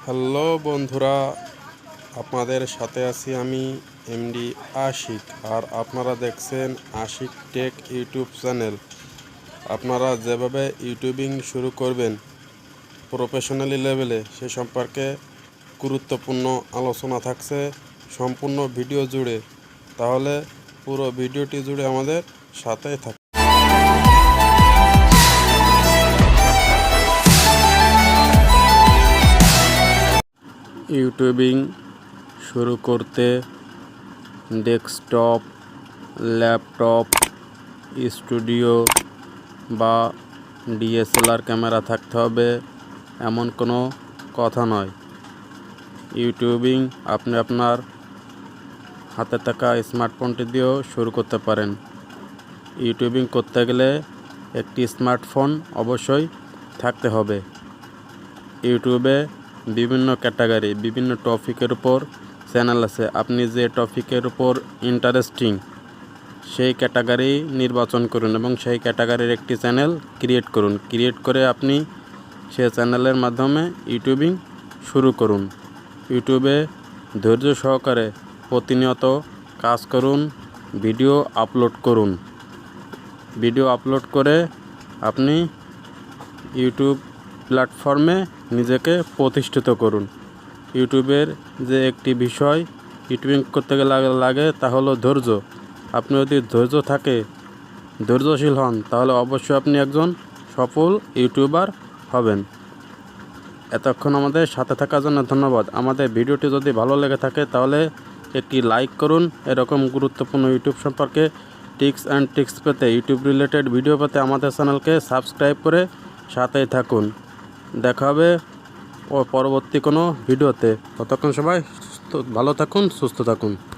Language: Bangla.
হ্যালো বন্ধুরা, আপনাদের সাথে আছি আমি এমডি আশিক, আর আপনারা দেখছেন আশিক টেক ইউটিউব চ্যানেল। আপনারা যেভাবে ইউটিউবিং শুরু করবেন প্রফেশনালি লেভেলে সে সম্পর্কে গুরুত্বপূর্ণ আলোচনা থাকছে সম্পূর্ণ ভিডিও জুড়ে। তাহলে পুরো ভিডিওটি জুড়ে আমাদের সাথে থাকুন। ইউটিউবিং শুরু করতে ডেস্কটপ, ল্যাপটপ, স্টুডিও বা ডিএসএলআর ক্যামেরা থাকতে হবে এমন কোনো কথা নয়। ইউটিউবিং আপনি আপনার হাতে থাকা স্মার্টফোনটি দিয়েও শুরু করতে পারেন। ইউটিউবিং করতে গেলে একটি স্মার্টফোন অবশ্যই থাকতে হবে। ইউটিউবে বিভিন্ন ক্যাটাগরি, বিভিন্ন টপিকের উপর চ্যানেল আছে। আপনি যে টপিকের উপর ইন্টারেস্টিং সেই ক্যাটাগরি নির্বাচন করুন এবং সেই ক্যাটাগরির একটি চ্যানেল ক্রিয়েট করুন। ক্রিয়েট করে আপনি সেই চ্যানেলের মাধ্যমে ইউটিউবিং শুরু করুন। ইউটিউবে ধৈর্য সহকারে প্রতিনিয়ত কাজ করুন, ভিডিও আপলোড করুন। ভিডিও আপলোড করে আপনি ইউটিউব প্ল্যাটফর্মে নিজেকে প্রতিষ্ঠিত করুন। ইউটিউবের যে একটি বিষয় ইউটিউবিং করতে গেলে লাগে তা হলো ধৈর্য। আপনি যদি ধৈর্যশীল হন তাহলে অবশ্যই আপনি একজন সফল ইউটিউবার হবেন। এতক্ষণ আমাদের সাথে থাকার জন্য ধন্যবাদ। আমাদের ভিডিওটি যদি ভালো লেগে থাকে তাহলে একটি লাইক করুন। এরকম গুরুত্বপূর্ণ ইউটিউব সম্পর্কে টিপস অ্যান্ড ট্রিক্স পেতে, ইউটিউব রিলেটেড ভিডিও পেতে আমাদের চ্যানেলকে সাবস্ক্রাইব করে সাথেই থাকুন। দেখা হবে পরবর্তী কোনো ভিডিওতে। ততক্ষণ সবাই ভালো থাকুন, সুস্থ থাকুন।